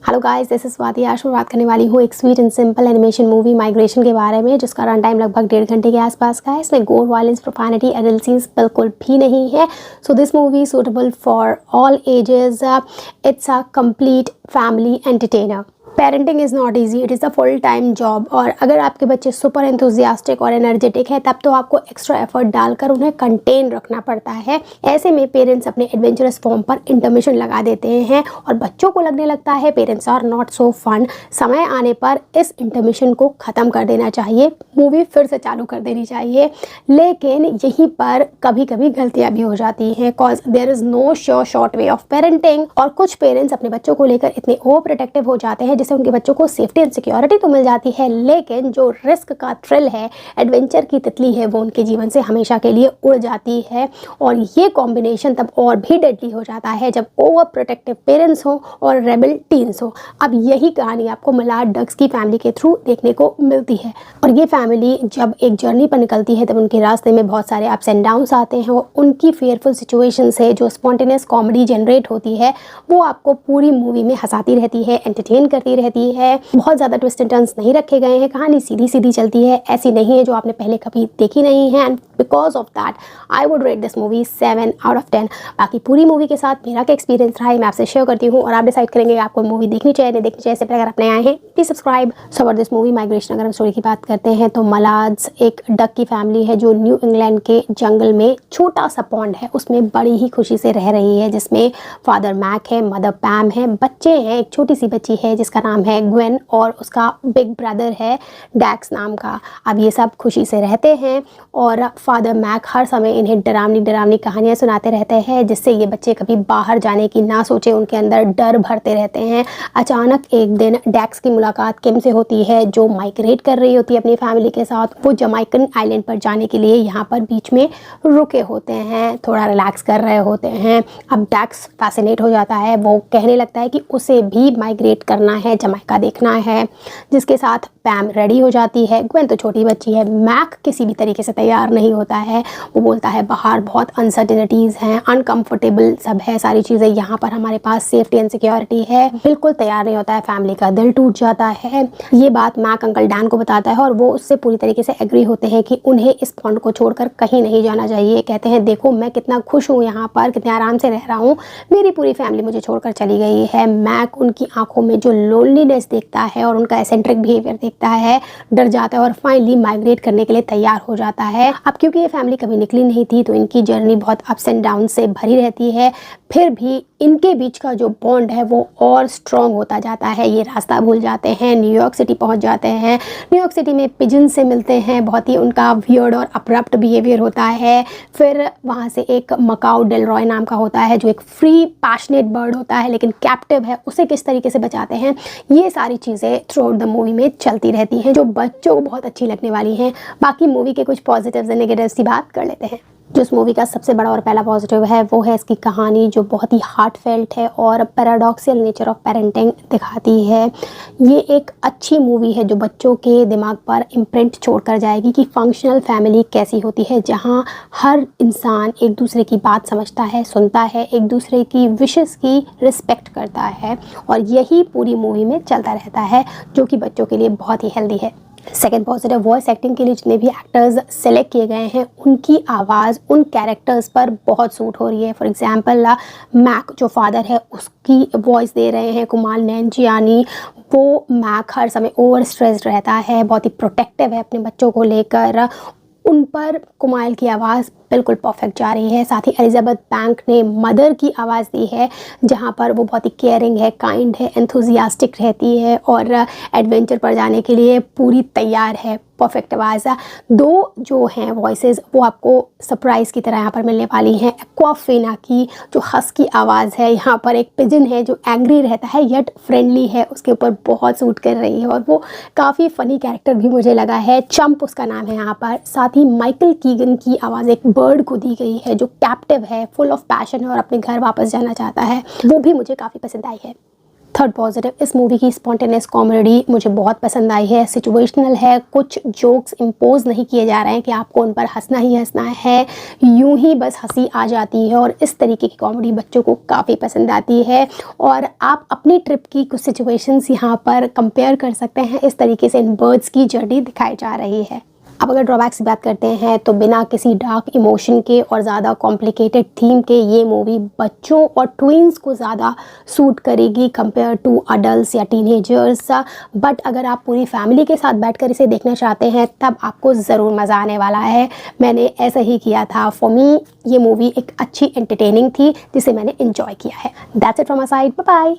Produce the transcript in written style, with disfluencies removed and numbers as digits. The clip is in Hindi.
Hello guys, this is Swati. आज मैं बात करने वाली हूँ एक sweet and simple animation movie migration के बारे में, जिसका रन टाइम लगभग 1.5 घंटे के आसपास का है। इसमें गोर वायलेंस, प्रोफैनिटी, एडल्ट सीन्स बिल्कुल भी नहीं है। So this movie suitable for all ages. It's a complete family entertainer. Parenting is not easy, it is a full time job. और अगर आपके बच्चे सुपर एंथुजियास्टिक और एनर्जेटिक है, तब तो आपको एक्स्ट्रा एफर्ट डालकर उन्हें कंटेन रखना पड़ता है। ऐसे में पेरेंट्स अपने एडवेंचरस फॉर्म पर इंटरमिशन लगा देते हैं और बच्चों को लगने लगता है parents are not so fun. समय आने पर इस इंटरमिशन को ख़त्म कर देना चाहिए, मूवी फिर से चालू कर देनी चाहिए। लेकिन यहीं पर कभी कभी गलतियाँ भी हो जाती हैं, cause there is no sure short way of parenting. और कुछ पेरेंट्स अपने बच्चों को लेकर इतने ओवर प्रोटेक्टिव हो जाते हैं जिससे उनके बच्चों को सेफ्टी एंड सिक्योरिटी तो मिल जाती है, लेकिन जो रिस्क का थ्रिल है, एडवेंचर की तितली है, वो उनके जीवन से हमेशा के लिए उड़ जाती है। और ये कॉम्बिनेशन तब और भी डेडली हो जाता है जब ओवर प्रोटेक्टिव पेरेंट्स हो और रेबल टीन्स हो। अब यही कहानी आपको मलाड डक्स की फैमिली के थ्रू देखने को मिलती है। और ये फैमिली जब एक जर्नी पर निकलती है तब उनके रास्ते में बहुत सारे अप्स एंड डाउन्स आते हैं और उनकी फेयरफुल सिचुएशन से जो स्पॉन्टेनियस कॉमेडी जनरेट होती है वो आपको पूरी मूवी में हंसाती रहती है, एंटरटेन करती रहती है। बहुत ज़्यादा ट्विस्ट एंड टर्न्स नहीं रखे गए हैं, कहानी सीधी सीधी चलती है, ऐसी नहीं है जो आपने पहले कभी देखी नहीं है। And because of that I would rate this movie 7 out of 10। बाकी पूरी मूवी के साथ मेरा क्या एक्सपीरियंस रहा है मैं आपसे शेयर करती हूँ और आप डिसाइड करेंगे आपको मूवी देखनी चाहिए नहीं देखनी चाहिए। इससे पहले अगर आप नए आए हैं please subscribe. So for this movie migration, अगर हम स्टोरी की बात करते हैं तो मलाड्स एक डक की फैमिली है जो न्यू इंग्लैंड के जंगल में छोटा सा पॉन्ड है उसमें बड़ी ही खुशी से रह रही है, जिसमें फादर मैक है, मदर पैम है, बच्चे हैं, एक छोटी सी बच्ची है जिसका नाम है ग्वेन और उसका बिग ब्रदर है डैक्स नाम का। अब ये सब खुशी से रहते हैं और फादर मैक हर समय इन्हें डरावनी डरावनी कहानियाँ सुनाते रहते हैं जिससे ये बच्चे कभी बाहर जाने की ना सोचे, उनके अंदर डर भरते रहते हैं। अचानक एक दिन डैक्स की मुलाकात किम से होती है जो माइग्रेट कर रही होती है अपनी फैमिली के साथ। वो जमाइकन आइलैंड पर जाने के लिए यहाँ पर बीच में रुके होते हैं, थोड़ा रिलैक्स कर रहे होते हैं। अब डैक्स फैसिनेट हो जाता है, वो कहने लगता है कि उसे भी माइग्रेट करना है, जमाइका देखना है, जिसके साथ पैम रेडी हो जाती है। ग्वेन तो छोटी बच्ची है, मैक किसी भी तरीके से तैयार नहीं होता है। वो बोलता है बाहर बहुत अनसर्टेनिटीज़ हैं, अनकंफर्टेबल सब है, सारी चीज़ें यहाँ पर हमारे पास सेफ्टी एंड सिक्योरिटी है। बिल्कुल तैयार नहीं होता है, फैमिली का दिल टूट जाता है। ये बात मैक अंकल डैन को बताता है और वो उससे पूरी तरीके से एग्री होते हैं कि उन्हें इस पॉन्ड को छोड़कर कहीं नहीं जाना चाहिए। कहते हैं देखो मैं कितना खुश हूँ यहाँ पर, कितने आराम से रह रहा हूँ, मेरी पूरी फैमिली मुझे छोड़कर चली गई है। मैक उनकी आंखों में जो लोनलीनेस देखता है और उनका एसेंट्रिक बिहेवियर देखता है, डर जाता है और फाइनली माइग्रेट करने के लिए तैयार हो जाता है। अब क्योंकि ये फैमिली कभी निकली नहीं थी तो इनकी जर्नी बहुत अप्स एंड डाउन से भरी रहती है, फिर भी इनके बीच का जो बॉन्ड है वो और स्ट्रॉन्ग होता जाता है। ये रास्ता भूल जाते हैं, न्यूयॉर्क सिटी पहुंच जाते हैं। न्यूयॉर्क सिटी में पिजन से मिलते हैं, बहुत ही उनका वियर्ड और अब्रप्ट बिहेवियर होता है। फिर वहाँ से एक मकाऊ डेलरॉय नाम का होता है जो एक फ्री पैशनेट बर्ड होता है लेकिन कैप्टिव है, उसे किस तरीके से बचाते हैं, ये सारी चीज़ें थ्रू आउट द मूवी में चलती रहती हैं जो बच्चों को बहुत अच्छी लगने वाली हैं। बाकी मूवी के कुछ पॉजिटिव्स एंड नेगेटिव्स की बात कर लेते हैं। जो इस मूवी का सबसे बड़ा और पहला पॉजिटिव है वो है इसकी कहानी जो बहुत ही हार्टफेल्ट है और पैराडॉक्सियल नेचर ऑफ पेरेंटिंग दिखाती है। ये एक अच्छी मूवी है जो बच्चों के दिमाग पर इम्प्रिंट छोड़कर जाएगी कि फंक्शनल फैमिली कैसी होती है, जहाँ हर इंसान एक दूसरे की बात समझता है, सुनता है, एक दूसरे की विशेस की रिस्पेक्ट करता है और यही पूरी मूवी में चलता रहता है जो कि बच्चों के लिए बहुत ही हेल्दी है। सेकेंड पॉजिटिव, वॉइस एक्टिंग के लिए जितने भी एक्टर्स सेलेक्ट किए गए हैं उनकी आवाज़ उन कैरेक्टर्स पर बहुत सूट हो रही है। फॉर एग्जांपल मैक जो फादर है उसकी वॉइस दे रहे हैं कुमाल नैनजियानी। वो मैक हर समय ओवर स्ट्रेस्ड रहता है, बहुत ही प्रोटेक्टिव है अपने बच्चों को लेकर, उन पर कुमाल की आवाज़ बिल्कुल परफेक्ट जा रही है। साथ ही एलिजाबेथ बैंक ने मदर की आवाज़ दी है जहाँ पर वो बहुत ही केयरिंग है, काइंड है, एंथुजियास्टिक रहती है और एडवेंचर पर जाने के लिए पूरी तैयार है। परफेक्ट आवाज़। दो जो हैं वॉइसेस वो आपको सरप्राइज़ की तरह यहाँ पर मिलने वाली हैं। एक्वाफिना की जो हस्की आवाज़ है, यहाँ पर एक पिजन है जो एंग्री रहता है येट फ्रेंडली है, उसके ऊपर बहुत सूट कर रही है और वो काफ़ी फ़नी कैरेक्टर भी मुझे लगा है, चंप उसका नाम है यहाँ पर। साथ ही माइकल कीगन की आवाज़ एक बर्ड को दी गई है जो कैप्टिव है, फुल ऑफ पैशन है और अपने घर वापस जाना चाहता है, वो भी मुझे काफ़ी पसंद आई है। थर्ड पॉजिटिव, इस मूवी की स्पॉन्टेनियस कॉमेडी मुझे बहुत पसंद आई है। सिचुएशनल है, कुछ जोक्स इम्पोज नहीं किए जा रहे हैं कि आपको उन पर हंसना ही हंसना है, यूं ही बस हंसी आ जाती है। और इस तरीके की कॉमेडी बच्चों को काफ़ी पसंद आती है और आप अपनी ट्रिप की कुछ सिचुएशंस यहाँ पर कंपेयर कर सकते हैं। इस तरीके से इन बर्ड्स की जर्नी दिखाई जा रही है। अब अगर ड्रॉबैक्स की बात करते हैं तो बिना किसी डार्क इमोशन के और ज़्यादा कॉम्प्लिकेटेड थीम के ये मूवी बच्चों और ट्विंस को ज़्यादा सूट करेगी कंपेयर टू अडल्ट या टीनेजर्स। बट अगर आप पूरी फैमिली के साथ बैठकर इसे देखना चाहते हैं तब आपको ज़रूर मज़ा आने वाला है। मैंने ऐसा ही किया था। फॉर मी ये मूवी एक अच्छी एंटरटेनिंग थी जिसे मैंने इन्जॉय किया है। That's it from my side, bye bye.